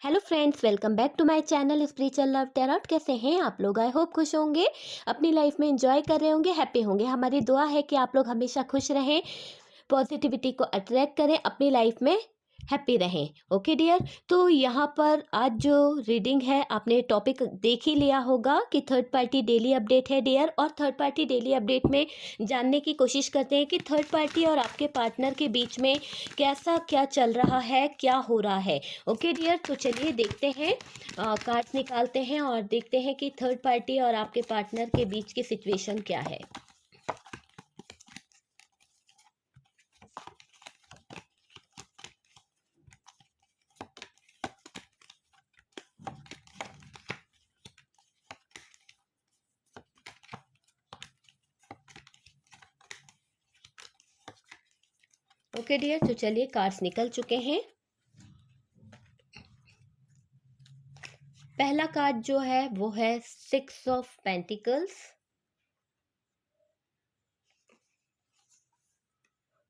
Hello friends, welcome back to my channel spiritual love tarot. कैसे हैं आप लोग? आई होप खुश होंगे, अपनी लाइफ में एंजॉय कर रहे होंगे, हैप्पी होंगे। हमारी दुआ है कि आप लोग हमेशा खुश रहें, पॉजिटिविटी को अट्रैक्ट करें, अपनी लाइफ में हैप्पी रहें। ओके डियर, तो यहाँ पर आज जो रीडिंग है आपने टॉपिक देख ही लिया होगा कि थर्ड पार्टी डेली अपडेट है डियर। और थर्ड पार्टी डेली अपडेट में जानने की कोशिश करते हैं कि थर्ड पार्टी और आपके पार्टनर के बीच में कैसा क्या चल रहा है, क्या हो रहा है। ओके डियर, तो चलिए देखते हैं, कार्ड्स निकालते हैं और देखते हैं कि थर्ड पार्टी और आपके पार्टनर के बीच की सिचुएशन क्या है। ओके डियर, तो चलिए कार्ड्स निकल चुके हैं। पहला कार्ड जो है वो है 6 of pentacles,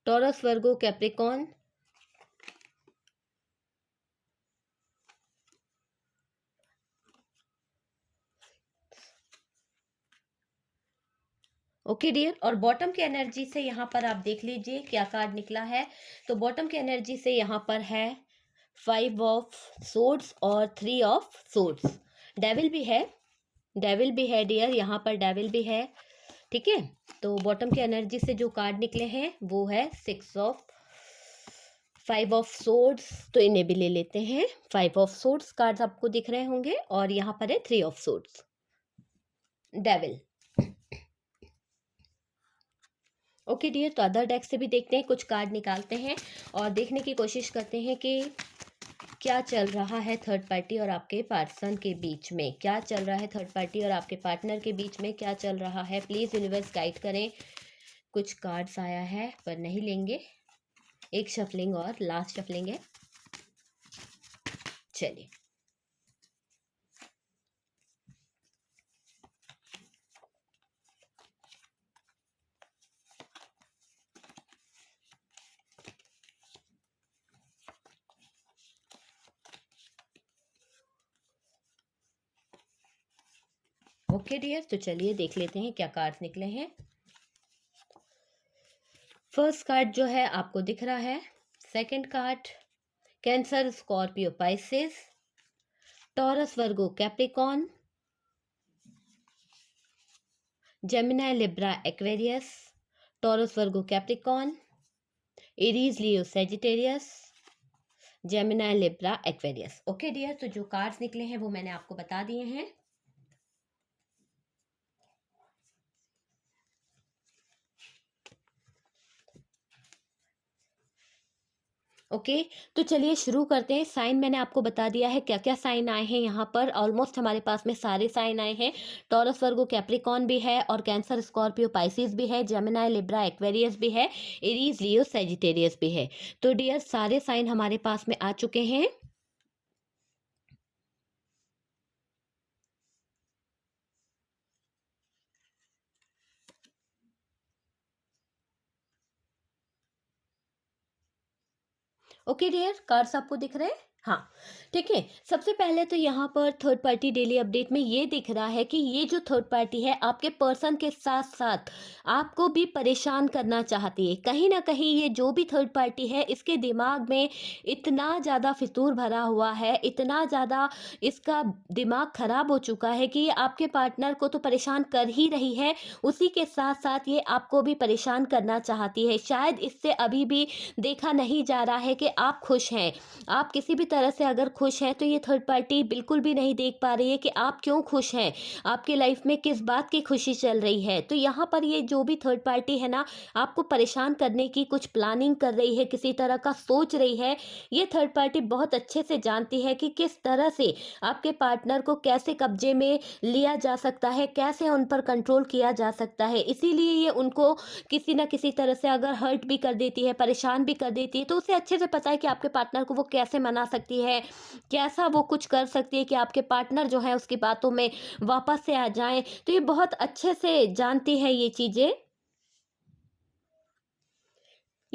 Taurus, Virgo, Capricorn. Okay dear, और बॉटम की एनर्जी से यहाँ पर आप देख लीजिए क्या कार्ड निकला है। तो बॉटम की एनर्जी से यहाँ पर है 5 ऑफ सोर्ड्स और 3 ऑफ सोर्ड्स। डेविल भी है, डेविल भी है डियर, यहाँ पर डेविल भी है। ठीक है, तो बॉटम की एनर्जी से जो कार्ड निकले हैं वो है 5 ऑफ सोर्ड्स, तो इन्हें भी ले लेते हैं। 5 ऑफ सोर्ड्स कार्ड्स आपको दिख रहे होंगे और यहाँ पर है 3 of swords, devil. Okay dear, तो अदर डेक से भी देखते हैं, कुछ कार्ड निकालते हैं और देखने की कोशिश करते हैं कि क्या चल रहा है थर्ड पार्टी और आपके पर्सन के बीच में। क्या चल रहा है थर्ड पार्टी और आपके पार्टनर के बीच में, क्या चल रहा है। प्लीज़ यूनिवर्स गाइड करें। कुछ कार्ड्स आया है पर नहीं लेंगे, एक शफलिंग और लास्ट शफलिंग है। चलिए, ओके डियर, तो चलिए देख लेते हैं क्या कार्ड्स निकले हैं। फर्स्ट कार्ड जो है आपको दिख रहा है, second card Cancer, Scorpio, Pisces, Taurus, Virgo, Capricorn, Gemini, Libra, Aquarius, Taurus, Virgo, Capricorn, Aries, Leo, Sagittarius, Gemini, Libra, Aquarius. Okay dear, तो जो कार्ड्स निकले हैं वो मैंने आपको बता दिए हैं। ओके, तो चलिए शुरू करते हैं। साइन मैंने आपको बता दिया है क्या क्या साइन आए हैं। यहाँ पर ऑलमोस्ट हमारे पास में सारे साइन आए हैं। टॉरस, वर्गो, कैप्रिकॉन भी है और कैंसर, स्कॉर्पियो, पाइसिस भी है, जेमिनी, लिब्रा, एक्वेरियस भी है, एरीज, लियो, सेजिटेरियस भी है। तो डियर सारे साइन हमारे पास में आ चुके हैं। ओके डियर, कार्ड्स आपको दिख रहे हैं? हाँ, ठीक है। सबसे पहले तो यहाँ पर थर्ड पार्टी डेली अपडेट में ये दिख रहा है कि ये जो थर्ड पार्टी है आपके पर्सन के साथ साथ आपको भी परेशान करना चाहती है। कहीं ना कहीं ये जो भी थर्ड पार्टी है इसके दिमाग में इतना ज़्यादा फितूर भरा हुआ है, इतना ज़्यादा इसका दिमाग खराब हो चुका है कि ये आपके पार्टनर को तो परेशान कर ही रही है, उसी के साथ साथ ये आपको भी परेशान करना चाहती है। शायद इससे अभी भी देखा नहीं जा रहा है कि आप खुश हैं। आप किसी भी तरह से अगर खुश हैं तो ये थर्ड पार्टी बिल्कुल भी नहीं देख पा रही है कि आप क्यों खुश हैं, आपकी लाइफ में किस बात की खुशी चल रही है। तो यहाँ पर ये जो भी थर्ड पार्टी है ना, आपको परेशान करने की कुछ प्लानिंग कर रही है, किसी तरह का सोच रही है। ये थर्ड पार्टी बहुत अच्छे से जानती है कि किस तरह से आपके पार्टनर को कैसे कब्जे में लिया जा सकता है, कैसे उन पर कंट्रोल किया जा सकता है। इसीलिए ये उनको किसी ना किसी तरह से अगर हर्ट भी कर देती है, परेशान भी कर देती है, तो उसे अच्छे से पता है कि आपके पार्टनर को वो कैसे मना सकती है, कैसा वो कुछ कर सकती है कि आपके पार्टनर जो है उसकी बातों में वापस से आ जाएं। तो ये बहुत अच्छे से जानती है ये चीज़ें।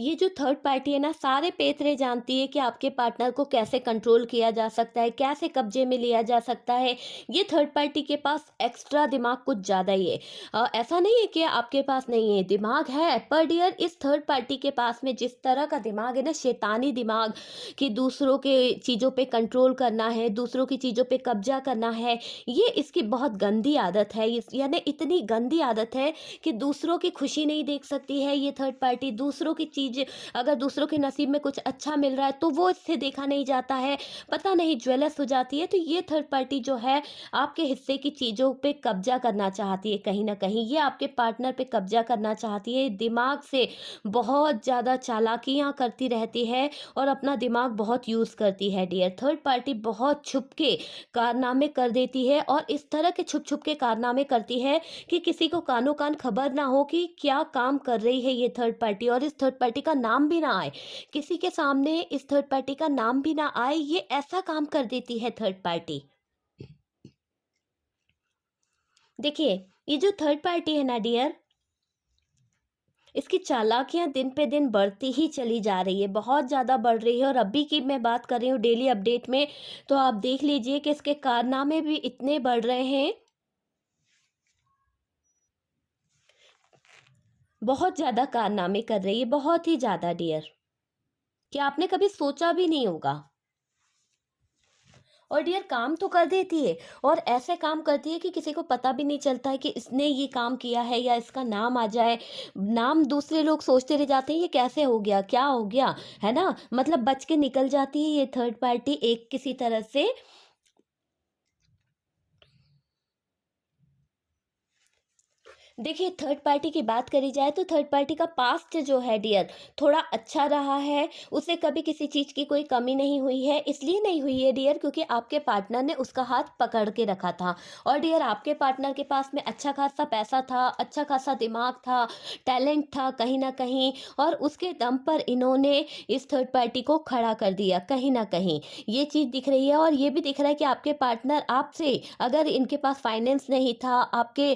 ये जो थर्ड पार्टी है ना, सारे पेतरे जानती है कि आपके पार्टनर को कैसे कंट्रोल किया जा सकता है, कैसे कब्जे में लिया जा सकता है। ये थर्ड पार्टी के पास एक्स्ट्रा दिमाग कुछ ज़्यादा ही है। ऐसा नहीं है कि आपके पास नहीं है, दिमाग है, पर डियर इस थर्ड पार्टी के पास में जिस तरह का दिमाग है ना, शैतानी दिमाग, कि दूसरों के चीज़ों पे कंट्रोल करना है, दूसरों की चीज़ों पे कब्जा करना है, ये इसकी बहुत गंदी आदत है। यानी इतनी गंदी आदत है कि दूसरों की खुशी नहीं देख सकती है ये थर्ड पार्टी। दूसरों की चीज़, अगर दूसरों के नसीब में कुछ अच्छा मिल रहा है तो वो इससे देखा नहीं जाता है, पता नहीं ज्वेलस हो जाती है। तो ये थर्ड पार्टी जो है आपके हिस्से की चीज़ों पे कब्जा करना चाहती है, कहीं ना कहीं ये आपके पार्टनर पे कब्जा करना चाहती है। दिमाग से बहुत ज़्यादा चालाकियाँ करती रहती है और अपना दिमाग बहुत यूज़ करती है डियर। थर्ड पार्टी बहुत छुप के कारनामे कर देती है, और इस तरह के छुप छुप के कारनामे करती है कि किसी को कानो कान खबर ना हो कि क्या काम कर रही है ये थर्ड पार्टी, और इस थर्ड पार्टी का नाम भी ना आए, किसी के सामने इस थर्ड पार्टी का नाम भी ना आए। ये ऐसा काम कर देती है थर्ड पार्टी। देखिए, ये जो थर्ड पार्टी है ना डियर, इसकी चालाकियां दिन पे दिन बढ़ती ही चली जा रही है, बहुत ज़्यादा बढ़ रही है। और अभी की मैं बात कर रही हूँ डेली अपडेट में, तो आप देख लीजिए कि इसके कारनामे भी इतने बढ़ रहे हैं, बहुत ज़्यादा कारनामे कर रही है, बहुत ही ज़्यादा डियर, कि आपने कभी सोचा भी नहीं होगा। और डियर काम तो कर देती है, और ऐसे काम करती है कि किसी को पता भी नहीं चलता है कि इसने ये काम किया है, या इसका नाम आ जाए। नाम दूसरे लोग सोचते रह जाते हैं ये कैसे हो गया, क्या हो गया, है ना। मतलब बच के निकल जाती है ये थर्ड पार्टी एक किसी तरह से। देखिए, थर्ड पार्टी की बात करी जाए तो थर्ड पार्टी का पास्ट जो है डियर, थोड़ा अच्छा रहा है। उसे कभी किसी चीज़ की कोई कमी नहीं हुई है। इसलिए नहीं हुई है डियर क्योंकि आपके पार्टनर ने उसका हाथ पकड़ के रखा था। और डियर आपके पार्टनर के पास में अच्छा खासा पैसा था, अच्छा खासा दिमाग था, टैलेंट था कहीं ना कहीं, और उसके दम पर इन्होंने इस थर्ड पार्टी को खड़ा कर दिया कहीं ना कहीं। ये चीज़ दिख रही है, और ये भी दिख रहा है कि आपके पार्टनर आपसे, अगर इनके पास फाइनेंस नहीं था, आपके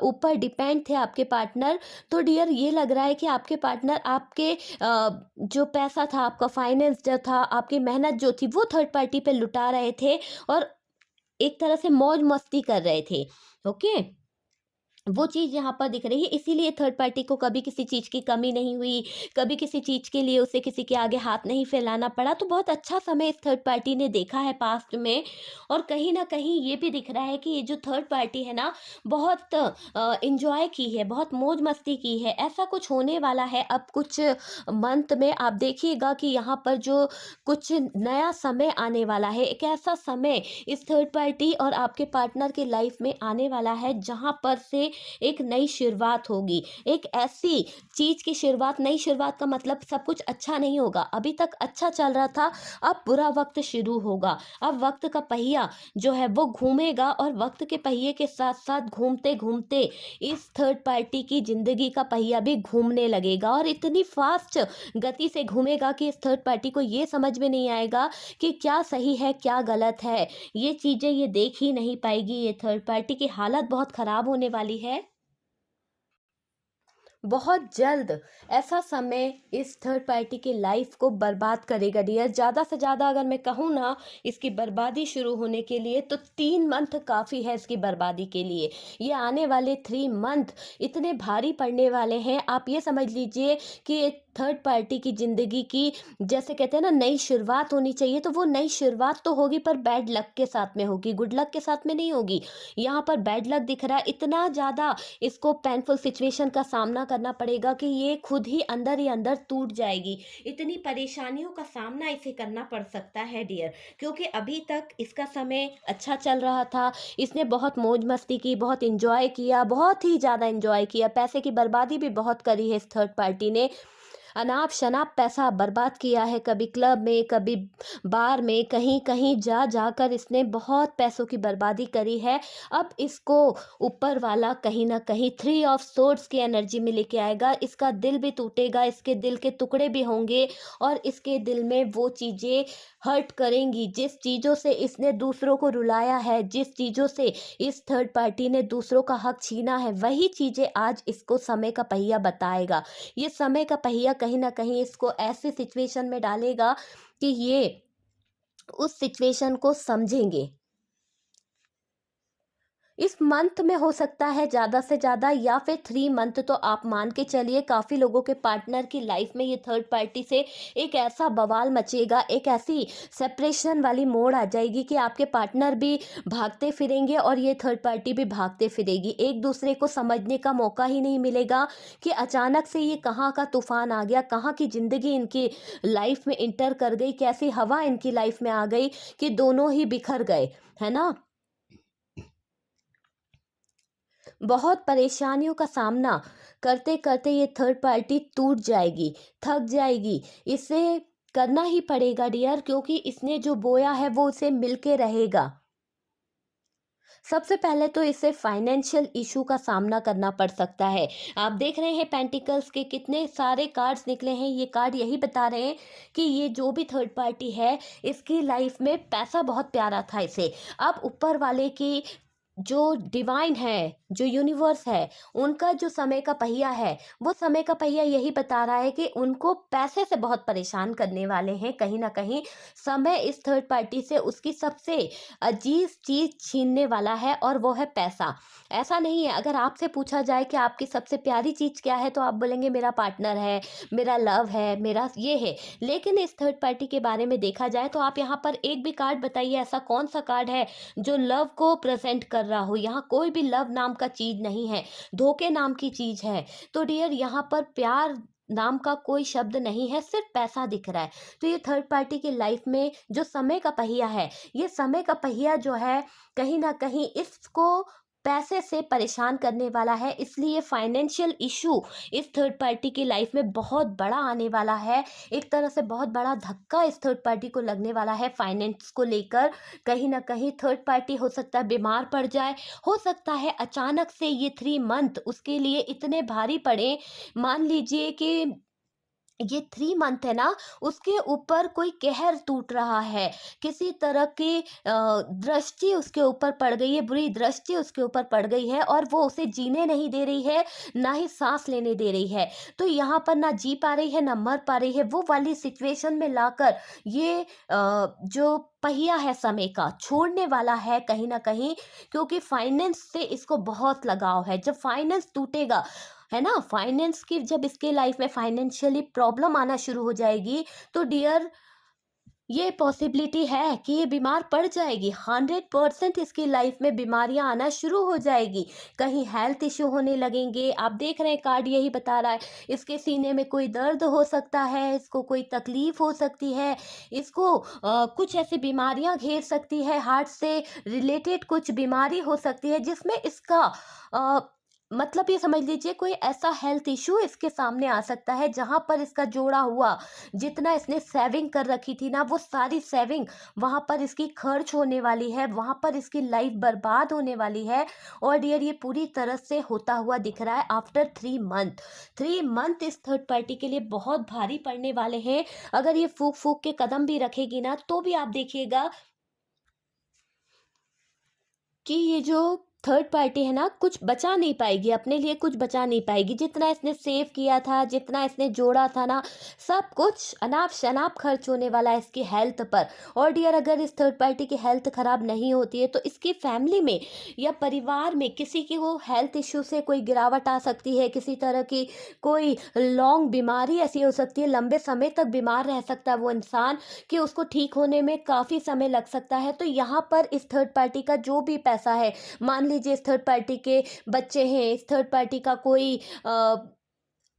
ऊपर डिपेंड थे आपके पार्टनर, तो डियर ये लग रहा है कि आपके पार्टनर आपके जो पैसा था, आपका फाइनेंस जो था, आपकी मेहनत जो थी, वो थर्ड पार्टी पे लुटा रहे थे, और एक तरह से मौज मस्ती कर रहे थे। ओके, वो चीज़ यहाँ पर दिख रही है। इसीलिए थर्ड पार्टी को कभी किसी चीज़ की कमी नहीं हुई, कभी किसी चीज़ के लिए उसे किसी के आगे हाथ नहीं फैलाना पड़ा। तो बहुत अच्छा समय इस थर्ड पार्टी ने देखा है पास्ट में। और कहीं न कहीं ये भी दिख रहा है कि ये जो थर्ड पार्टी है ना, बहुत एन्जॉय की है, बहुत मौज-मस्ती की है। ऐसा कुछ होने वाला है अब कुछ मंथ में, आप देखिएगा कि यहाँ पर जो कुछ नया समय आने वाला है, एक ऐसा समय इस थर्ड पार्टी और आपके पार्टनर के लाइफ में आने वाला है जहाँ पर से एक नई शुरुआत होगी। एक ऐसी चीज़ की शुरुआत, नई शुरुआत का मतलब सब कुछ अच्छा नहीं होगा। अभी तक अच्छा चल रहा था, अब बुरा वक़्त शुरू होगा। अब वक़्त का पहिया जो है वो घूमेगा, और वक़्त के पहिए के साथ-साथ घूमते-घूमते इस थर्ड पार्टी की ज़िंदगी का पहिया भी घूमने लगेगा, और इतनी फ़ास्ट गति से घूमेगा कि इस थर्ड पार्टी को ये समझ में नहीं आएगा कि क्या सही है, क्या गलत है। ये चीज़ें ये देख ही नहीं पाएगी ये थर्ड पार्टी की हालत बहुत ख़राब होने वाली है। बहुत जल्द ऐसा समय इस थर्ड पार्टी की लाइफ को बर्बाद करेगा डियर। ज़्यादा से ज़्यादा अगर मैं कहूँ ना, इसकी बर्बादी शुरू होने के लिए तो 3 मंथ काफ़ी है इसकी बर्बादी के लिए। ये आने वाले 3 मंथ इतने भारी पड़ने वाले हैं, आप ये समझ लीजिए कि एक थर्ड पार्टी की ज़िंदगी की, जैसे कहते हैं ना, नई शुरुआत होनी चाहिए, तो वो नई शुरुआत तो होगी पर बैड लक के साथ में होगी, गुड लक के साथ में नहीं होगी। यहाँ पर बैड लक दिख रहा है, इतना ज़्यादा इसको पेनफुल सिचुएशन का सामना करना पड़ेगा कि ये खुद ही अंदर टूट जाएगी। इतनी परेशानियों का सामना इसे करना पड़ सकता है डियर, क्योंकि अभी तक इसका समय अच्छा चल रहा था। इसने बहुत मौज मस्ती की, बहुत इंजॉय किया, बहुत ही ज़्यादा इंजॉय किया। पैसे की बर्बादी भी बहुत करी है इस थर्ड पार्टी ने। अनाप शनाप पैसा बर्बाद किया है, कभी क्लब में, कभी बार में, कहीं कहीं जा जाकर इसने बहुत पैसों की बर्बादी करी है। अब इसको ऊपर वाला कहीं ना कहीं 3 ऑफ सोर्ड्स की एनर्जी में लेके आएगा। इसका दिल भी टूटेगा, इसके दिल के टुकड़े भी होंगे, और इसके दिल में वो चीज़ें हर्ट करेंगी जिस चीज़ों से इसने दूसरों को रुलाया है, जिस चीज़ों से इस थर्ड पार्टी ने दूसरों का हक छीना है, वही चीज़ें आज इसको समय का पहिया बताएगा। ये समय का पहिया कहीं कहीं न कहीं इसको ऐसी सिचुएशन में डालेगा कि ये उस सिचुएशन को समझेंगे। इस मंथ में हो सकता है ज़्यादा से ज़्यादा, या फिर 3 मंथ तो आप मान के चलिए। काफ़ी लोगों के पार्टनर की लाइफ में ये थर्ड पार्टी से एक ऐसा बवाल मचेगा, एक ऐसी सेपरेशन वाली मोड़ आ जाएगी कि आपके पार्टनर भी भागते फिरेंगे और ये थर्ड पार्टी भी भागते फिरेगी। एक दूसरे को समझने का मौका ही नहीं मिलेगा कि अचानक से ये कहाँ का तूफान आ गया, कहाँ की ज़िंदगी इनकी लाइफ में इंटर कर गई, कैसी हवा इनकी लाइफ में आ गई कि दोनों ही बिखर गए, है ना? बहुत परेशानियों का सामना करते करते ये थर्ड पार्टी टूट जाएगी, थक जाएगी। इसे करना ही पड़ेगा डियर, क्योंकि इसने जो बोया है वो उसे मिलके रहेगा। सबसे पहले तो इसे फाइनेंशियल इशू का सामना करना पड़ सकता है। आप देख रहे हैं पेंटिकल्स के कितने सारे कार्ड्स निकले हैं। ये कार्ड यही बता रहे हैं कि ये जो भी थर्ड पार्टी है, इसकी लाइफ में पैसा बहुत प्यारा था इसे। अब ऊपर वाले की जो डिवाइन है, जो यूनिवर्स है, उनका जो समय का पहिया है, वो समय का पहिया यही बता रहा है कि उनको पैसे से बहुत परेशान करने वाले हैं। कहीं न कहीं समय इस थर्ड पार्टी से उसकी सबसे अजीज चीज़ छीनने वाला है, और वो है पैसा। ऐसा नहीं है, अगर आपसे पूछा जाए कि आपकी सबसे प्यारी चीज़ क्या है, तो आप बोलेंगे मेरा पार्टनर है, मेरा लव है, मेरा ये है। लेकिन इस थर्ड पार्टी के बारे में देखा जाए तो आप यहाँ पर एक भी कार्ड बताइए, ऐसा कौन सा कार्ड है जो लव को प्रेजेंट कर रहा हो। यहाँ कोई भी लव नाम का चीज नहीं है, धोखे नाम की चीज है। तो डियर, यहाँ पर प्यार नाम का कोई शब्द नहीं है, सिर्फ पैसा दिख रहा है। तो ये थर्ड पार्टी की लाइफ में जो समय का पहिया है, ये समय का पहिया जो है, कहीं ना कहीं इसको पैसे से परेशान करने वाला है। इसलिए फाइनेंशियल इशू इस थर्ड पार्टी की लाइफ में बहुत बड़ा आने वाला है। एक तरह से बहुत बड़ा धक्का इस थर्ड पार्टी को लगने वाला है फाइनेंस को लेकर। कहीं ना कहीं थर्ड पार्टी हो सकता है बीमार पड़ जाए, हो सकता है अचानक से ये 3 मंथ उसके लिए इतने भारी पड़े। मान लीजिए कि ये 3 मंथ है ना, उसके ऊपर कोई कहर टूट रहा है, किसी तरह की दृष्टि उसके ऊपर पड़ गई है, बुरी दृष्टि उसके ऊपर पड़ गई है, और वो उसे जीने नहीं दे रही है, ना ही सांस लेने दे रही है। तो यहाँ पर ना जी पा रही है, ना मर पा रही है। वो वाली सिचुएशन में लाकर ये जो पहिया है समय का, छोड़ने वाला है कहीं ना कहीं। क्योंकि फाइनेंस से इसको बहुत लगाव है। जब फाइनेंस टूटेगा, है ना, फाइनेंस की जब इसके लाइफ में फाइनेंशियली प्रॉब्लम आना शुरू हो जाएगी, तो डियर, ये पॉसिबिलिटी है कि ये बीमार पड़ जाएगी। 100% इसकी लाइफ में बीमारियां आना शुरू हो जाएगी। कहीं हेल्थ इश्यू होने लगेंगे। आप देख रहे हैं कार्ड यही बता रहा है, इसके सीने में कोई दर्द हो सकता है, इसको कोई तकलीफ हो सकती है, इसको कुछ ऐसी बीमारियां घेर सकती है, हार्ट से रिलेटेड कुछ बीमारी हो सकती है, जिसमें इसका अ, मतलब ये समझ लीजिए कोई ऐसा हेल्थ इशू इसके सामने आ सकता है, जहां पर इसका जोड़ा हुआ जितना इसने सेविंग कर रखी थी ना, वो सारी सेविंग वहां पर इसकी खर्च होने वाली है, वहां पर इसकी लाइफ बर्बाद होने वाली है। और डियर, ये पूरी तरह से होता हुआ दिख रहा है आफ्टर 3 मंथ। 3 मंथ इस थर्ड पार्टी के लिए बहुत भारी पड़ने वाले हैं। अगर ये फूक फूक के कदम भी रखेगी ना, तो भी आप देखिएगा कि ये जो थर्ड पार्टी है ना, कुछ बचा नहीं पाएगी, अपने लिए कुछ बचा नहीं पाएगी। जितना इसने सेव किया था, जितना इसने जोड़ा था ना, सब कुछ अनाप शनाप खर्च होने वाला है इसकी हेल्थ पर। और डियर, अगर इस थर्ड पार्टी की हेल्थ खराब नहीं होती है, तो इसकी फैमिली में या परिवार में किसी की वो हेल्थ इश्यू से कोई गिरावट आ सकती है। किसी तरह की कोई लॉन्ग बीमारी ऐसी हो सकती है, लंबे समय तक बीमार रह सकता है वो इंसान, कि उसको ठीक होने में काफ़ी समय लग सकता है। तो यहाँ पर इस थर्ड पार्टी का जो भी पैसा है, मान लीजिए इस थर्ड पार्टी के बच्चे हैं, इस थर्ड पार्टी का कोई अ,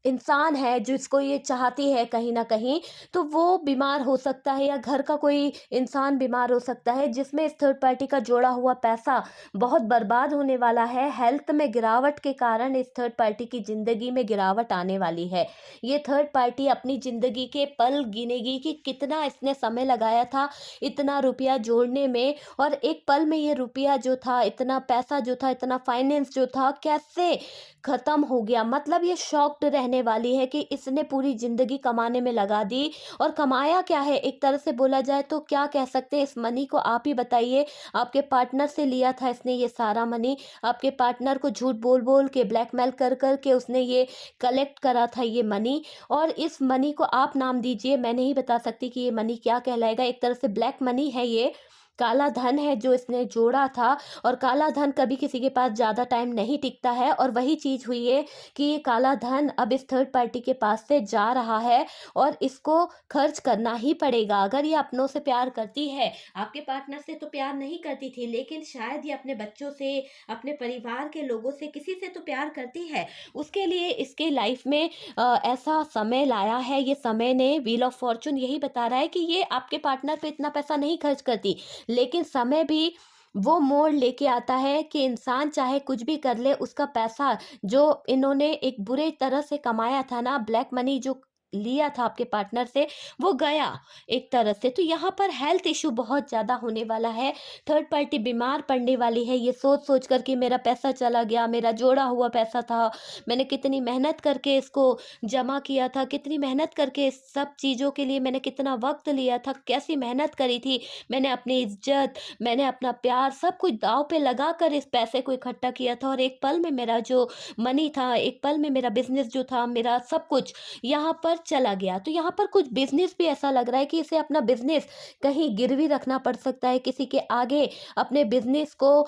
इंसान है जिसको ये चाहती है कहीं न कहीं, तो वो बीमार हो सकता है, या घर का कोई इंसान बीमार हो सकता है, जिसमें इस थर्ड पार्टी का जोड़ा हुआ पैसा बहुत बर्बाद होने वाला है। हेल्थ में गिरावट के कारण इस थर्ड पार्टी की ज़िंदगी में गिरावट आने वाली है। ये थर्ड पार्टी अपनी ज़िंदगी के पल गिनेगी कि कितना इसने समय लगाया था इतना रुपया जोड़ने में, और एक पल में ये रुपया जो था, इतना पैसा जो था, इतना फाइनेंस जो था, कैसे ख़त्म हो गया। मतलब ये शॉक्ड रहने रहने वाली है कि इसने पूरी ज़िंदगी कमाने में लगा दी। और कमाया क्या है, एक तरह से बोला जाए तो क्या कह सकते हैं, इस मनी को आप ही बताइए। आपके पार्टनर से लिया था इसने ये सारा मनी, आपके पार्टनर को झूठ बोल बोल के, ब्लैकमेल कर कर के उसने ये कलेक्ट करा था ये मनी। और इस मनी को आप नाम दीजिए, मैं नहीं बता सकती कि ये मनी क्या कहलाएगा। एक तरह से ब्लैक मनी है, ये काला धन है जो इसने जोड़ा था। और काला धन कभी किसी के पास ज़्यादा टाइम नहीं टिकता है, और वही चीज़ हुई है कि ये काला धन अब इस थर्ड पार्टी के पास से जा रहा है और इसको खर्च करना ही पड़ेगा। अगर ये अपनों से प्यार करती है, आपके पार्टनर से तो प्यार नहीं करती थी, लेकिन शायद ये अपने बच्चों से, अपने परिवार के लोगों से, किसी से तो प्यार करती है। उसके लिए इसके लाइफ में ऐसा समय लाया है। ये समय ने, व्हील ऑफ फॉर्चून यही बता रहा है कि ये आपके पार्टनर पे इतना पैसा नहीं खर्च करती, लेकिन समय भी वो मोड़ लेके आता है कि इंसान चाहे कुछ भी कर ले, उसका पैसा जो इन्होंने एक बुरे तरह से कमाया था ना, ब्लैक मनी जो लिया था आपके पार्टनर से, वो गया एक तरह से। तो यहाँ पर हेल्थ इशू बहुत ज़्यादा होने वाला है। थर्ड पार्टी बीमार पड़ने वाली है, ये सोच सोच कर कि मेरा पैसा चला गया, मेरा जोड़ा हुआ पैसा था, मैंने कितनी मेहनत करके इसको जमा किया था, कितनी मेहनत करके इस सब चीज़ों के लिए मैंने कितना वक्त लिया था, कैसी मेहनत करी थी, मैंने अपनी इज्जत, मैंने अपना प्यार, सब कुछ दांव पे लगा कर इस पैसे को इकट्ठा किया था। और एक पल में मेरा जो मनी था, एक पल में मेरा बिजनेस जो था, मेरा सब कुछ यहाँ पर चला गया। तो यहाँ पर कुछ बिजनेस भी ऐसा लग रहा है कि इसे अपना बिजनेस कहीं गिरवी रखना पड़ सकता है, किसी के आगे अपने बिजनेस को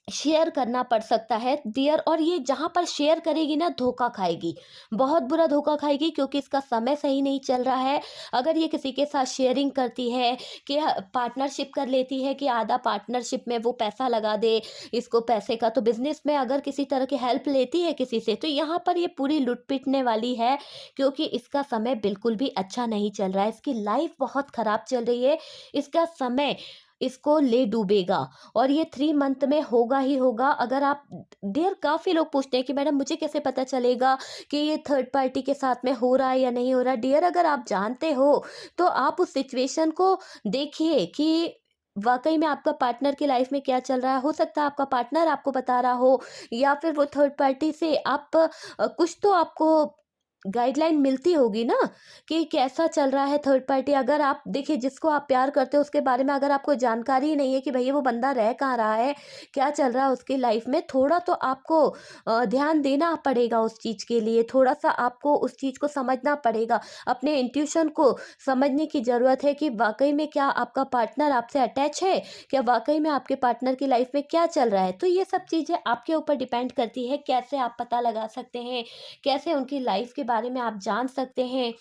शेयर करना पड़ सकता है डियर। और ये जहाँ पर शेयर करेगी ना, धोखा खाएगी, बहुत बुरा धोखा खाएगी, क्योंकि इसका समय सही नहीं चल रहा है। अगर ये किसी के साथ शेयरिंग करती है, कि पार्टनरशिप कर लेती है कि आधा पार्टनरशिप में वो पैसा लगा दे इसको पैसे का, तो बिजनेस में अगर किसी तरह की हेल्प लेती है किसी से, तो यहाँ पर ये पूरी लुट पिटने वाली है, क्योंकि इसका समय बिल्कुल भी अच्छा नहीं चल रहा है, इसकी लाइफ बहुत खराब चल रही है, इसका समय इसको ले डूबेगा। और ये 3 मंथ में होगा ही होगा। अगर आप डियर, काफ़ी लोग पूछते हैं कि मैडम मुझे कैसे पता चलेगा कि ये थर्ड पार्टी के साथ में हो रहा है या नहीं हो रहा। डियर, अगर आप जानते हो तो आप उस सिचुएशन को देखिए कि वाकई में आपका पार्टनर की लाइफ में क्या चल रहा है। हो सकता है आपका पार्टनर आपको बता रहा हो, या फिर वो थर्ड पार्टी से आप कुछ तो आपको गाइडलाइन मिलती होगी ना, कि कैसा चल रहा है थर्ड पार्टी। अगर आप देखिए, जिसको आप प्यार करते हो उसके बारे में अगर आपको जानकारी ही नहीं है कि भैया वो बंदा रह कहाँ रहा है, क्या चल रहा है उसकी लाइफ में, थोड़ा तो आपको ध्यान देना पड़ेगा उस चीज़ के लिए, थोड़ा सा आपको उस चीज़ को समझना पड़ेगा। अपने इंट्यूशन को समझने की ज़रूरत है कि वाकई में क्या आपका पार्टनर आपसे अटैच है, क्या वाकई में आपके पार्टनर की लाइफ में क्या चल रहा है। तो ये सब चीज़ें आपके ऊपर डिपेंड करती है, कैसे आप पता लगा सकते हैं, कैसे उनकी लाइफ के बारे में आप जान सकते हैं।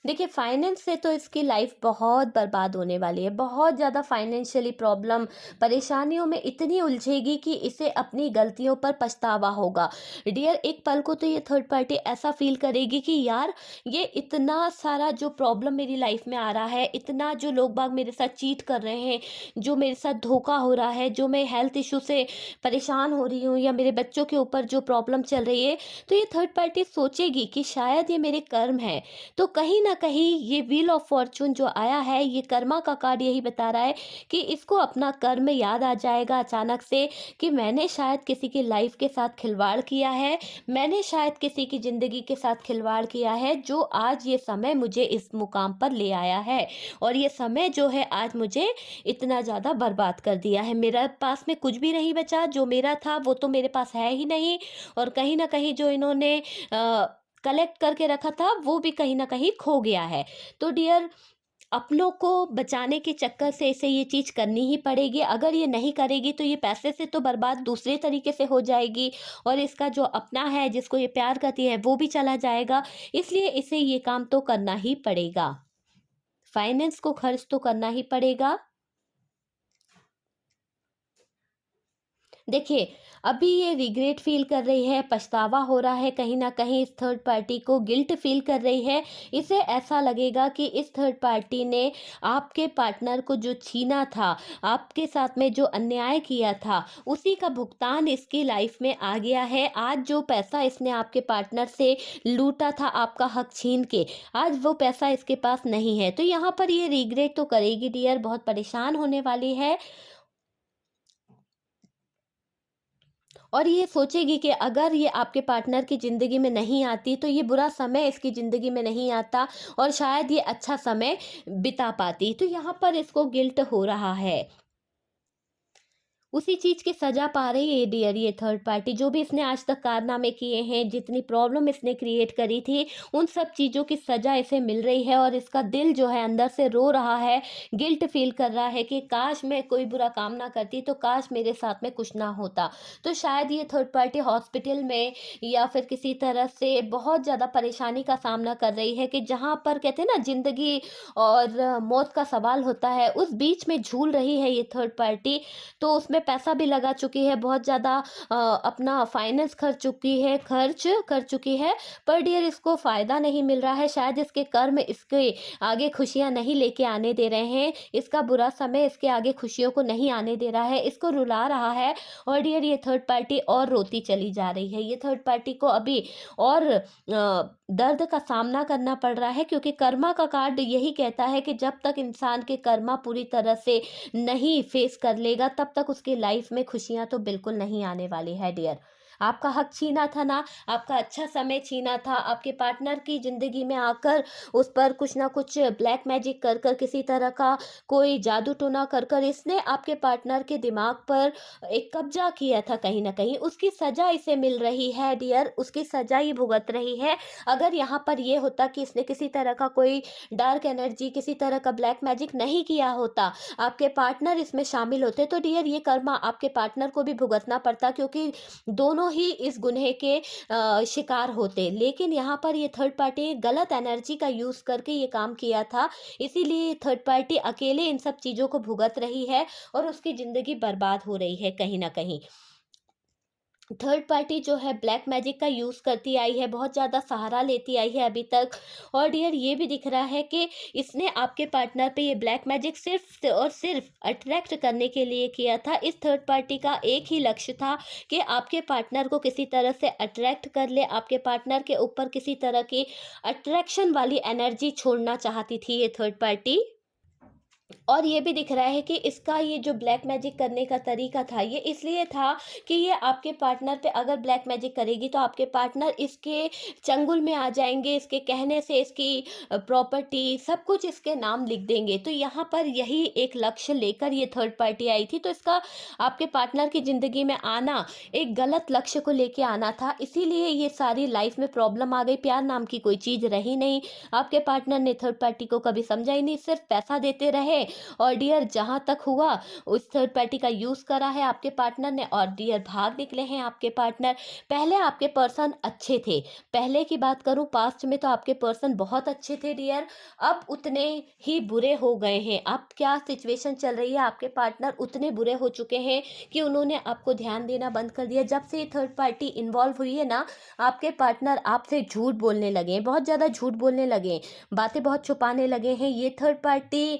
देखिए, फाइनेंस से तो इसकी लाइफ बहुत बर्बाद होने वाली है, बहुत ज़्यादा फाइनेंशियली प्रॉब्लम, परेशानियों में इतनी उलझेगी कि इसे अपनी गलतियों पर पछतावा होगा। डियर, एक पल को तो ये थर्ड पार्टी ऐसा फील करेगी कि यार, ये इतना सारा जो प्रॉब्लम मेरी लाइफ में आ रहा है, इतना जो लोग बाग मेरे साथ चीट कर रहे हैं, जो मेरे साथ धोखा हो रहा है, जो मैं हेल्थ इशू से परेशान हो रही हूँ, या मेरे बच्चों के ऊपर जो प्रॉब्लम चल रही है, तो ये थर्ड पार्टी सोचेगी कि शायद ये मेरे कर्म है। तो कहीं न कहीं ये व्हील ऑफ फॉर्च्यून जो आया है, ये कर्मा का कार्ड यही बता रहा है कि इसको अपना कर्म याद आ जाएगा अचानक से, कि मैंने शायद किसी की लाइफ के साथ खिलवाड़ किया है, मैंने शायद किसी की ज़िंदगी के साथ खिलवाड़ किया है, जो आज ये समय मुझे इस मुकाम पर ले आया है। और ये समय जो है आज मुझे इतना ज़्यादा बर्बाद कर दिया है। मेरे पास में कुछ भी नहीं बचा, जो मेरा था वो तो मेरे पास है ही नहीं, और कहीं न कहीं जो इन्होंने कलेक्ट करके रखा था वो भी कहीं न कहीं खो गया है। तो डियर, अपनों को बचाने के चक्कर से इसे ये चीज़ करनी ही पड़ेगी। अगर ये नहीं करेगी तो ये पैसे से तो बर्बाद दूसरे तरीके से हो जाएगी, और इसका जो अपना है, जिसको ये प्यार करती है, वो भी चला जाएगा। इसलिए इसे ये काम तो करना ही पड़ेगा। फाइनेंस को खर्च तो करना ही पड़ेगा। देखिए, अभी ये रिग्रेट फ़ील कर रही है, पछतावा हो रहा है, कहीं न कहीं इस थर्ड पार्टी को गिल्ट फ़ील कर रही है। इसे ऐसा लगेगा कि इस थर्ड पार्टी ने आपके पार्टनर को जो छीना था, आपके साथ में जो अन्याय किया था, उसी का भुगतान इसकी लाइफ़ में आ गया है। आज जो पैसा इसने आपके पार्टनर से लूटा था, आपका हक छीन के, आज वो पैसा इसके पास नहीं है। तो यहाँ पर ये रिग्रेट तो करेगी डियर, बहुत परेशान होने वाली है। और ये सोचेगी कि अगर ये आपके पार्टनर की ज़िंदगी में नहीं आती तो ये बुरा समय इसकी ज़िंदगी में नहीं आता और शायद ये अच्छा समय बिता पाती। तो यहाँ पर इसको गिल्ट हो रहा है। उसी चीज़ की सज़ा पा रही है डियर ये थर्ड पार्टी, जो भी इसने आज तक कारनामे किए हैं, जितनी प्रॉब्लम इसने क्रिएट करी थी, उन सब चीज़ों की सज़ा इसे मिल रही है और इसका दिल जो है अंदर से रो रहा है, गिल्ट फ़ील कर रहा है कि काश मैं कोई बुरा काम ना करती, तो काश मेरे साथ में कुछ ना होता। तो शायद ये थर्ड पार्टी हॉस्पिटल में या फिर किसी तरह से बहुत ज़्यादा परेशानी का सामना कर रही है कि जहाँ पर कहते हैं ना ज़िंदगी और मौत का सवाल होता है, उस बीच में झूल रही है ये थर्ड पार्टी। तो उसमें पैसा भी लगा चुकी है, बहुत ज़्यादा अपना फाइनेंस खर्च कर चुकी है, पर डियर इसको फ़ायदा नहीं मिल रहा है। शायद इसके कर्म इसके आगे खुशियाँ नहीं लेके आने दे रहे हैं, इसका बुरा समय इसके आगे खुशियों को नहीं आने दे रहा है, इसको रुला रहा है और डियर ये थर्ड पार्टी और रोती चली जा रही है। ये थर्ड पार्टी को अभी और दर्द का सामना करना पड़ रहा है, क्योंकि कर्मा का कार्ड यही कहता है कि जब तक इंसान के कर्मा पूरी तरह से नहीं फेस कर लेगा, तब तक उसकी लाइफ में खुशियाँ तो बिल्कुल नहीं आने वाली है डियर। आपका हक छीना था ना, आपका अच्छा समय छीना था, आपके पार्टनर की ज़िंदगी में आकर उस पर कुछ ना कुछ ब्लैक मैजिक कर कर, किसी तरह का कोई जादू टोना कर कर इसने आपके पार्टनर के दिमाग पर एक कब्ज़ा किया था कहीं न कहीं, उसकी सज़ा इसे मिल रही है डियर, उसकी सज़ा ही भुगत रही है। अगर यहाँ पर ये होता कि इसने किसी तरह का कोई डार्क एनर्जी, किसी तरह का ब्लैक मैजिक नहीं किया होता, आपके पार्टनर इसमें शामिल होते, तो डियर ये कर्मा आपके पार्टनर को भी भुगतना पड़ता, क्योंकि दोनों ही इस गुनह के शिकार होते। लेकिन यहाँ पर ये थर्ड पार्टी गलत एनर्जी का यूज़ करके ये काम किया था, इसीलिए थर्ड पार्टी अकेले इन सब चीज़ों को भुगत रही है और उसकी ज़िंदगी बर्बाद हो रही है कहीं न कहीं। थर्ड पार्टी जो है ब्लैक मैजिक का यूज़ करती आई है, बहुत ज़्यादा सहारा लेती आई है अभी तक। और डियर ये भी दिख रहा है कि इसने आपके पार्टनर पे ये ब्लैक मैजिक सिर्फ़ और सिर्फ़ अट्रैक्ट करने के लिए किया था। इस थर्ड पार्टी का एक ही लक्ष्य था कि आपके पार्टनर को किसी तरह से अट्रैक्ट कर ले, आपके पार्टनर के ऊपर किसी तरह की अट्रैक्शन वाली एनर्जी छोड़ना चाहती थी ये थर्ड पार्टी। और ये भी दिख रहा है कि इसका ये जो ब्लैक मैजिक करने का तरीका था, ये इसलिए था कि ये आपके पार्टनर पे अगर ब्लैक मैजिक करेगी तो आपके पार्टनर इसके चंगुल में आ जाएँगे, इसके कहने से इसकी प्रॉपर्टी सब कुछ इसके नाम लिख देंगे। तो यहाँ पर यही एक लक्ष्य लेकर ये थर्ड पार्टी आई थी, तो इसका आपके पार्टनर की ज़िंदगी में आना एक गलत लक्ष्य को लेके आना था, इसीलिए ये सारी लाइफ़ में प्रॉब्लम आ गई, प्यार नाम की कोई चीज़ रही नहीं। आपके पार्टनर ने थर्ड पार्टी को कभी समझा ही नहीं, सिर्फ़ पैसा देते रहे और डियर जहाँ तक हुआ उस थर्ड पार्टी का यूज़ करा है आपके पार्टनर ने और डियर भाग निकले हैं आपके पार्टनर। पहले आपके पर्सन अच्छे थे, पहले की बात करूँ पास्ट में तो आपके पर्सन बहुत अच्छे थे डियर, अब उतने ही बुरे हो गए हैं। अब क्या सिचुएशन चल रही है, आपके पार्टनर उतने बुरे हो चुके हैं कि उन्होंने आपको ध्यान देना बंद कर दिया। जब से ये थर्ड पार्टी इन्वॉल्व हुई है ना, आपके पार्टनर आपसे झूठ बोलने लगे हैं, बहुत ज़्यादा झूठ बोलने लगे हैं, बातें बहुत छुपाने लगे हैं। ये थर्ड पार्टी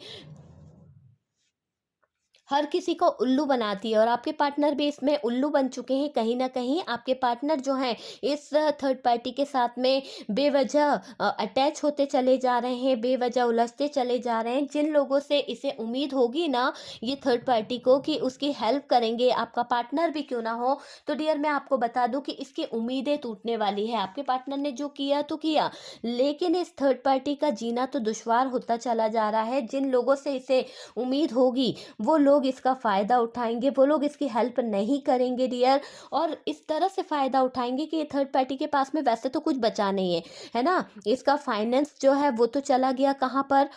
हर किसी को उल्लू बनाती है और आपके पार्टनर भी इसमें उल्लू बन चुके हैं कहीं न कहीं। आपके पार्टनर जो हैं इस थर्ड पार्टी के साथ में बेवजह अटैच होते चले जा रहे हैं, बेवजह उलझते चले जा रहे हैं। जिन लोगों से इसे उम्मीद होगी ना ये थर्ड पार्टी को कि उसकी हेल्प करेंगे, आपका पार्टनर भी क्यों ना हो, तो डियर मैं आपको बता दूँ कि इसकी उम्मीदें टूटने वाली है। आपके पार्टनर ने जो किया तो किया, लेकिन इस थर्ड पार्टी का जीना तो दुश्वार होता चला जा रहा है। जिन लोगों से इसे उम्मीद होगी वो लोग इसका फ़ायदा उठाएँगे, वो लोग इसकी हेल्प नहीं करेंगे डियर, और इस तरह से फ़ायदा उठाएँगे कि ये थर्ड पार्टी के पास में वैसे तो कुछ बचा नहीं है ना? इसका फाइनेंस जो है वो तो चला गया कहाँ पर,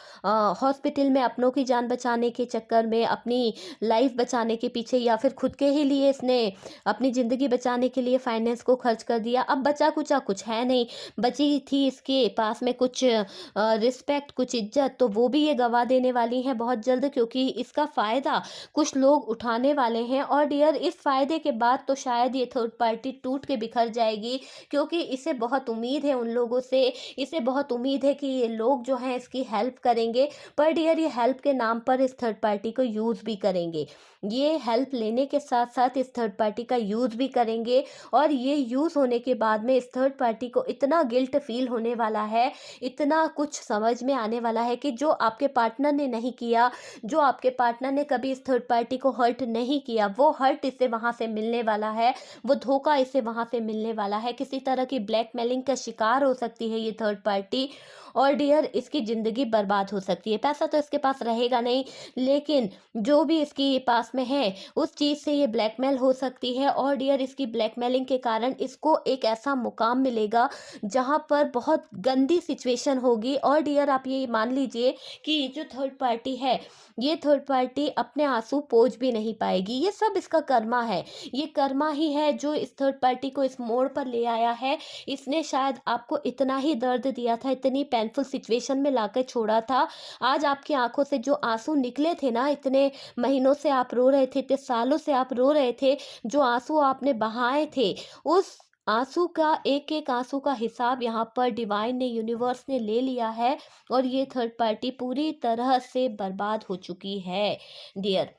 हॉस्पिटल में अपनों की जान बचाने के चक्कर में, अपनी लाइफ़ बचाने के पीछे, या फिर खुद के ही लिए इसने अपनी ज़िंदगी बचाने के लिए फाइनेंस को खर्च कर दिया। अब बचा-कुचा कुछ है नहीं, बची थी इसके पास में कुछ रिस्पेक्ट, कुछ इज़्ज़त, तो वो भी ये गँवा देने वाली हैं बहुत जल्द, क्योंकि इसका फ़ायदा कुछ लोग उठाने वाले हैं। और डियर इस फ़ायदे के बाद तो शायद ये थर्ड पार्टी टूट के बिखर जाएगी, क्योंकि इसे बहुत उम्मीद है उन लोगों से, इसे बहुत उम्मीद है कि ये लोग जो हैं इसकी हेल्प करेंगे, पर डियर ये हेल्प के नाम पर इस थर्ड पार्टी को यूज़ भी करेंगे। ये हेल्प लेने के साथ-साथ इस थर्ड पार्टी का यूज़ भी करेंगे, और ये यूज़ होने के बाद में इस थर्ड पार्टी को इतना गिल्ट फ़ील होने वाला है, इतना कुछ समझ में आने वाला है कि जो आपके पार्टनर ने नहीं किया, जो आपके पार्टनर ने कभी इस थर्ड पार्टी को हर्ट नहीं किया, वो हर्ट इसे वहाँ से मिलने वाला है, वो धोखा इसे वहाँ से मिलने वाला है। किसी तरह की ब्लैकमेलिंग का शिकार हो सकती है ये थर्ड पार्टी, और डियर इसकी ज़िंदगी बर्बाद हो सकती है। पैसा तो इसके पास रहेगा नहीं, लेकिन जो भी इसके पास में है उस चीज़ से ये ब्लैकमेल हो सकती है, और डियर इसकी ब्लैकमेलिंग के कारण इसको एक ऐसा मुकाम मिलेगा जहाँ पर बहुत गंदी सिचुएशन होगी। और डियर आप ये मान लीजिए कि ये जो थर्ड पार्टी है, ये थर्ड पार्टी अपने आंसू पोंछ भी नहीं पाएगी। ये सब इसका कर्मा है, ये कर्मा ही है जो इस थर्ड पार्टी को इस मोड़ पर ले आया है। इसने शायद आपको इतना ही दर्द दिया था, इतनी पेनफुल सिचुएशन में लाकर छोड़ा था। आज आपकी आंखों से जो आंसू निकले थे ना, इतने महीनों से आप रो रहे थे, इतने सालों से आप रो रहे थे, जो आंसू आपने बहाए थे, उस आंसू का एक एक आंसू का हिसाब यहाँ पर डिवाइन ने, यूनिवर्स ने ले लिया है, और ये थर्ड पार्टी पूरी तरह से बर्बाद हो चुकी है डियर।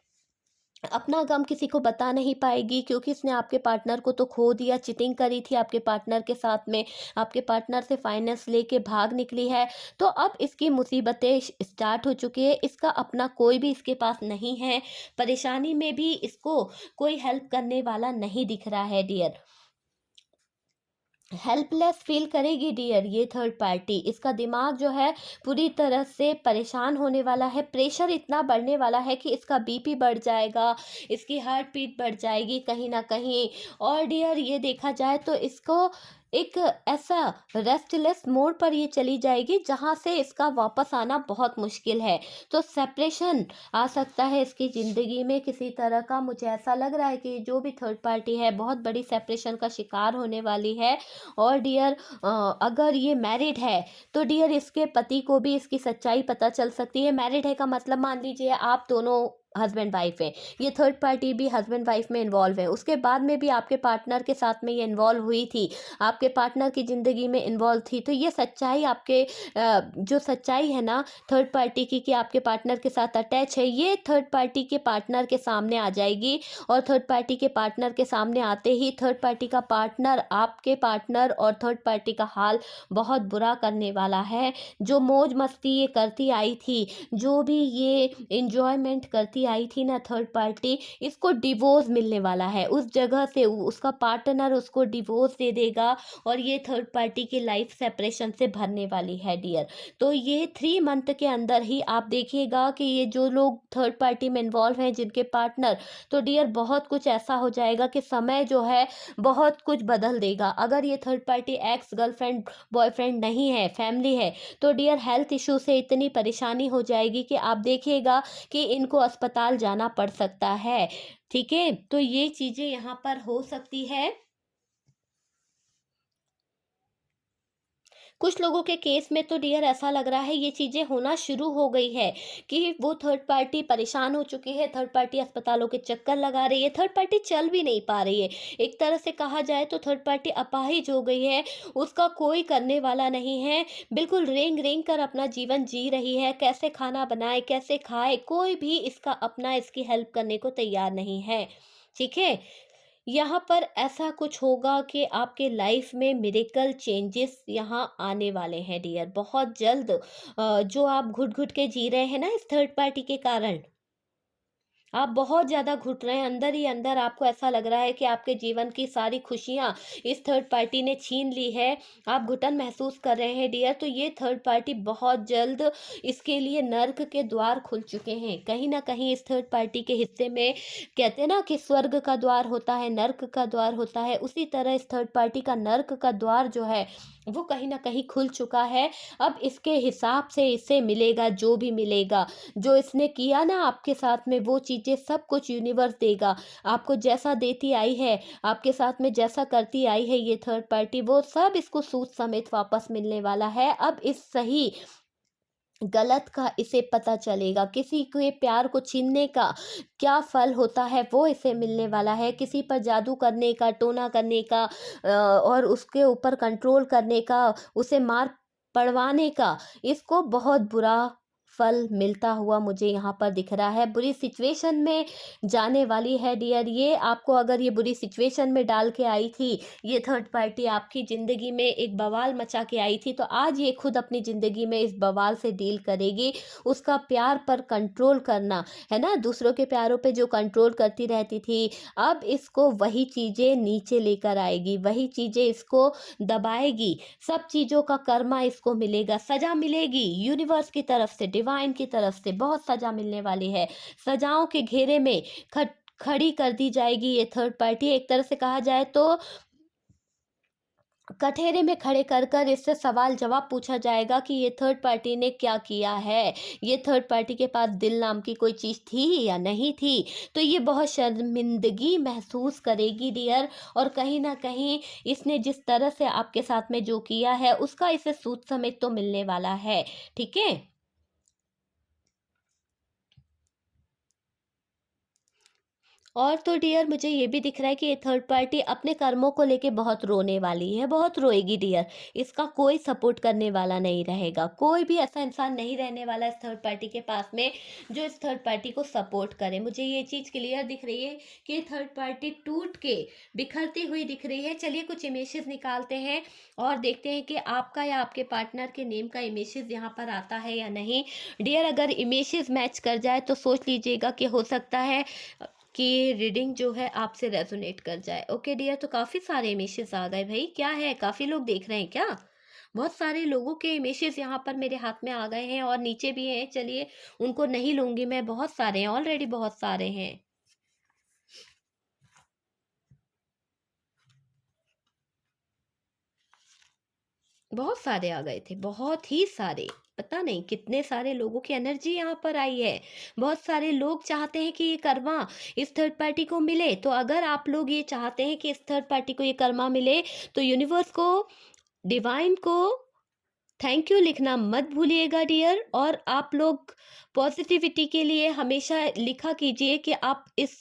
अपना गम किसी को बता नहीं पाएगी, क्योंकि इसने आपके पार्टनर को तो खो दिया, चीटिंग करी थी आपके पार्टनर के साथ में, आपके पार्टनर से फाइनेंस लेके भाग निकली है। तो अब इसकी मुसीबतें स्टार्ट हो चुकी है, इसका अपना कोई भी इसके पास नहीं है, परेशानी में भी इसको कोई हेल्प करने वाला नहीं दिख रहा है डियर। हेल्पलेस फील करेगी डियर ये थर्ड पार्टी। इसका दिमाग जो है पूरी तरह से परेशान होने वाला है, प्रेशर इतना बढ़ने वाला है कि इसका बीपी बढ़ जाएगा, इसकी हार्ट बीट बढ़ जाएगी कहीं ना कहीं। और डियर ये देखा जाए तो इसको एक ऐसा रेस्टलेस मोड पर ये चली जाएगी जहाँ से इसका वापस आना बहुत मुश्किल है। तो सेपरेशन आ सकता है इसकी ज़िंदगी में किसी तरह का। मुझे ऐसा लग रहा है कि जो भी थर्ड पार्टी है बहुत बड़ी सेपरेशन का शिकार होने वाली है। और डियर अगर ये मैरिड है तो डियर इसके पति को भी इसकी सच्चाई पता चल सकती है। मैरिड है का मतलब मान लीजिए आप दोनों हस्बैंड वाइफ है, ये थर्ड पार्टी भी हस्बैंड वाइफ में इन्वॉल्व है, उसके बाद में भी आपके पार्टनर के साथ में ये इन्वॉल्व हुई थी, आपके पार्टनर की ज़िंदगी में इन्वॉल्व थी। तो ये सच्चाई आपके जो सच्चाई है ना थर्ड पार्टी की कि आपके पार्टनर के साथ अटैच है, ये थर्ड पार्टी के पार्टनर के सामने आ जाएगी। और थर्ड पार्टी के पार्टनर के सामने आते ही थर्ड पार्टी का पार्टनर आपके पार्टनर और थर्ड पार्टी का हाल बहुत बुरा करने वाला है। जो मौज मस्ती ये करती आई थी, जो भी ये इंजॉयमेंट करती आई थी ना थर्ड पार्टी, इसको डिवोर्स मिलने वाला है उस जगह से, उसका पार्टनर उसको डिवोर्स दे देगा, और ये थर्ड पार्टी की लाइफ सेपरेशन से भरने वाली है डियर। तो ये 3 मंथ के अंदर ही आप देखिएगा कि ये जो लोग थर्ड पार्टी में इन्वॉल्व हैं जिनके पार्टनर, तो डियर बहुत कुछ ऐसा हो जाएगा कि समय जो है बहुत कुछ बदल देगा। अगर ये third party ex girlfriend boyfriend नहीं है, फैमिली है, तो डियर हेल्थ इशू से इतनी परेशानी हो जाएगी कि आप देखिएगा कि इनको अस्पताल जाना पड़ सकता है। ठीक है, तो ये चीज़ें यहाँ पर हो सकती है। कुछ लोगों के केस में तो डियर ऐसा लग रहा है ये चीज़ें होना शुरू हो गई है कि वो थर्ड पार्टी परेशान हो चुकी है, थर्ड पार्टी अस्पतालों के चक्कर लगा रही है, थर्ड पार्टी चल भी नहीं पा रही है। एक तरह से कहा जाए तो थर्ड पार्टी अपाहिज हो गई है, उसका कोई करने वाला नहीं है, बिल्कुल रेंग रेंग कर अपना जीवन जी रही है, कैसे खाना बनाए कैसे खाए, कोई भी इसका अपना इसकी हेल्प करने को तैयार नहीं है। ठीक है, यहाँ पर ऐसा कुछ होगा कि आपके लाइफ में मिरेकल चेंजेस यहाँ आने वाले हैं डियर बहुत जल्द। जो आप घुट घुट के जी रहे हैं ना इस थर्ड पार्टी के कारण, आप बहुत ज़्यादा घुट रहे हैं, अंदर ही अंदर आपको ऐसा लग रहा है कि आपके जीवन की सारी खुशियाँ इस थर्ड पार्टी ने छीन ली है, आप घुटन महसूस कर रहे हैं डियर। तो ये थर्ड पार्टी बहुत जल्द, इसके लिए नर्क के द्वार खुल चुके हैं कहीं ना कहीं इस थर्ड पार्टी के हिस्से में। कहते हैं ना कि स्वर्ग का द्वार होता है, नर्क का द्वार होता है, उसी तरह इस थर्ड पार्टी का नर्क का द्वार जो है वो कहीं ना कहीं खुल चुका है। अब इसके हिसाब से इसे मिलेगा जो भी मिलेगा, जो इसने किया ना आपके साथ में वो चीज़ें सब कुछ यूनिवर्स देगा आपको। जैसा देती आई है आपके साथ में, जैसा करती आई है ये थर्ड पार्टी, वो सब इसको सूद समेत वापस मिलने वाला है। अब इस सही गलत का इसे पता चलेगा, किसी के प्यार को छीनने का क्या फल होता है वो इसे मिलने वाला है, किसी पर जादू करने का, टोना करने का, और उसके ऊपर कंट्रोल करने का, उसे मार पड़वाने का, इसको बहुत बुरा फल मिलता हुआ मुझे यहाँ पर दिख रहा है। बुरी सिचुएशन में जाने वाली है डियर ये। आपको अगर ये बुरी सिचुएशन में डाल के आई थी, ये थर्ड पार्टी आपकी ज़िंदगी में एक बवाल मचा के आई थी, तो आज ये खुद अपनी ज़िंदगी में इस बवाल से डील करेगी। उसका प्यार पर कंट्रोल करना, है ना, दूसरों के प्यारों पे जो कंट्रोल करती रहती थी, अब इसको वही चीज़ें नीचे लेकर आएगी, वही चीज़ें इसको दबाएगी। सब चीज़ों का कर्मा इसको मिलेगा, सज़ा मिलेगी यूनिवर्स की तरफ से, डिवाइन की तरफ से बहुत सज़ा मिलने वाली है। सज़ाओं के घेरे में खड़ी कर दी जाएगी ये थर्ड पार्टी। एक तरह से कहा जाए तो कठघरे में खड़े कर कर इससे सवाल जवाब पूछा जाएगा कि ये थर्ड पार्टी ने क्या किया है, ये थर्ड पार्टी के पास दिल नाम की कोई चीज़ थी या नहीं थी। तो ये बहुत शर्मिंदगी महसूस करेगी डियर, और कहीं ना कहीं इसने जिस तरह से आपके साथ में जो किया है उसका इसे सूद समेत तो मिलने वाला है। ठीक है। और तो डियर मुझे ये भी दिख रहा है कि ये थर्ड पार्टी अपने कर्मों को लेके बहुत रोने वाली है, बहुत रोएगी डियर। इसका कोई सपोर्ट करने वाला नहीं रहेगा, कोई भी ऐसा इंसान नहीं रहने वाला इस थर्ड पार्टी के पास में जो इस थर्ड पार्टी को सपोर्ट करे। मुझे ये चीज़ क्लियर दिख रही है कि ये थर्ड पार्टी टूट के बिखरती हुई दिख रही है। चलिए कुछ इमेजेस निकालते हैं और देखते हैं कि आपका या आपके पार्टनर के नेम का इमेजेस यहाँ पर आता है या नहीं। डियर अगर इमेजेस मैच कर जाए तो सोच लीजिएगा कि हो सकता है कि रीडिंग जो है आपसे रेजोनेट कर जाए। ओके डियर, तो काफ़ी सारे इमेजेस आ गए भाई, क्या है काफ़ी लोग देख रहे हैं क्या? बहुत सारे लोगों के इमेजेस यहाँ पर मेरे हाथ में आ गए हैं और नीचे भी हैं। चलिए उनको नहीं लूंगी मैं, बहुत सारे हैं ऑलरेडी, बहुत सारे हैं, बहुत सारे आ गए थे, बहुत ही सारे। पता नहीं कितने सारे लोगों की एनर्जी यहाँ पर आई है। बहुत सारे लोग चाहते हैं कि ये कर्मा इस थर्ड पार्टी को मिले। तो अगर आप लोग ये चाहते हैं कि इस थर्ड पार्टी को ये कर्मा मिले तो यूनिवर्स को, डिवाइन को थैंक यू लिखना मत भूलिएगा डियर। और आप लोग पॉजिटिविटी के लिए हमेशा लिखा कीजिए कि आप इस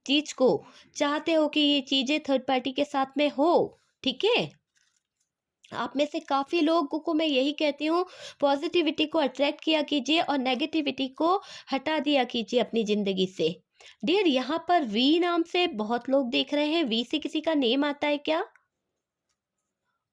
चीज को चाहते हो कि ये चीजें थर्ड पार्टी के साथ में हो। ठीक है। आप में से काफ़ी लोगों को मैं यही कहती हूँ, पॉजिटिविटी को अट्रैक्ट किया कीजिए और नेगेटिविटी को हटा दिया कीजिए अपनी ज़िंदगी से। डियर यहाँ पर वी नाम से बहुत लोग देख रहे हैं, वी से किसी का नेम आता है क्या?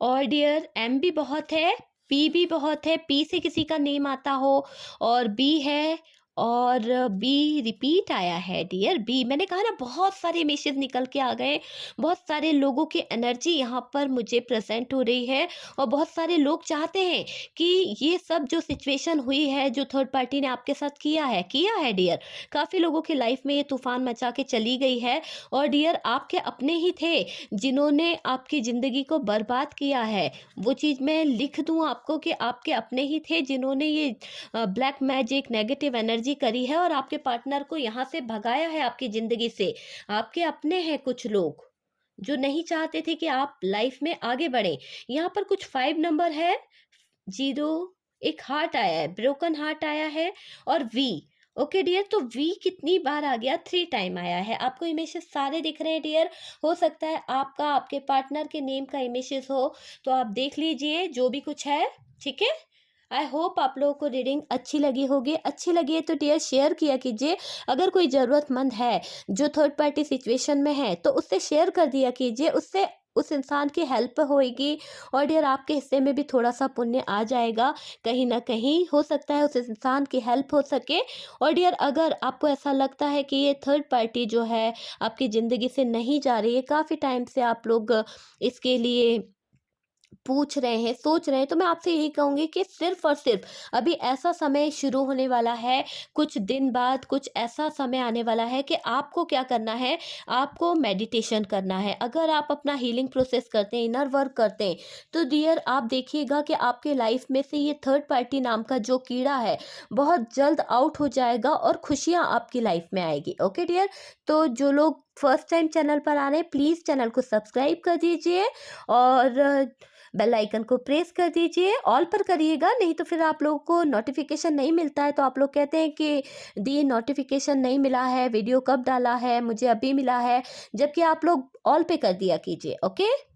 और डियर एम भी बहुत है, पी भी बहुत है, पी से किसी का नेम आता हो और बी है, और बी रिपीट आया है डियर। बी, मैंने कहा ना बहुत सारे मैसेज निकल के आ गए, बहुत सारे लोगों की एनर्जी यहाँ पर मुझे प्रेजेंट हो रही है। और बहुत सारे लोग चाहते हैं कि ये सब जो सिचुएशन हुई है, जो थर्ड पार्टी ने आपके साथ किया है डियर, काफ़ी लोगों की लाइफ में ये तूफान मचा के चली गई है। और डियर आपके अपने ही थे जिन्होंने आपकी ज़िंदगी को बर्बाद किया है। वो चीज़ मैं लिख दूँ आपको कि आपके अपने ही थे जिन्होंने ये ब्लैक मैजिक नेगेटिव एनर्जी करी है और आपके पार्टनर को यहाँ से भगाया है आपकी ज़िंदगी से। आपके अपने हैं कुछ लोग जो नहीं चाहते थे कि आप लाइफ में आगे बढ़ें। यहाँ पर कुछ 5 नंबर है, 0, एक हार्ट आया है, ब्रोकन हार्ट आया है, और वी। ओके डियर, तो वी कितनी बार आ गया? 3 टाइम आया है। आपको इमेजेस सारे दिख रहे हैं डियर। हो सकता है आपका आपके पार्टनर के नेम का इमेजेस हो, तो आप देख लीजिए जो भी कुछ है। ठीक है। आई होप आप लोगों को रीडिंग अच्छी लगी होगी। अच्छी लगी है तो डियर शेयर किया कीजिए। अगर कोई ज़रूरतमंद है जो थर्ड पार्टी सिचुएशन में है तो उससे शेयर कर दिया कीजिए, उससे उस इंसान की हेल्प होएगी और डियर आपके हिस्से में भी थोड़ा सा पुण्य आ जाएगा। कहीं ना कहीं हो सकता है उस इंसान की हेल्प हो सके। और डियर अगर आपको ऐसा लगता है कि ये थर्ड पार्टी जो है आपकी ज़िंदगी से नहीं जा रही है, काफ़ी टाइम से आप लोग इसके लिए पूछ रहे हैं, सोच रहे हैं, तो मैं आपसे यही कहूँगी कि सिर्फ़ और सिर्फ़ अभी ऐसा समय शुरू होने वाला है, कुछ दिन बाद कुछ ऐसा समय आने वाला है कि आपको क्या करना है, आपको मेडिटेशन करना है। अगर आप अपना हीलिंग प्रोसेस करते हैं, इनर वर्क करते हैं, तो डियर आप देखिएगा कि आपके लाइफ में से ये थर्ड पार्टी नाम का जो कीड़ा है, बहुत जल्द आउट हो जाएगा और खुशियाँ आपकी लाइफ में आएगी। Okay dear? तो जो लोग फर्स्ट टाइम चैनल पर आ रहे हैं, प्लीज़ चैनल को सब्सक्राइब कर दीजिए और बेल आइकन को प्रेस कर दीजिए, ऑल पर करिएगा, नहीं तो फिर आप लोगों को नोटिफिकेशन नहीं मिलता है। तो आप लोग कहते हैं कि दी नोटिफिकेशन नहीं मिला है, वीडियो कब डाला है, मुझे अभी मिला है, जबकि आप लोग ऑल पे कर दिया कीजिए। ओके।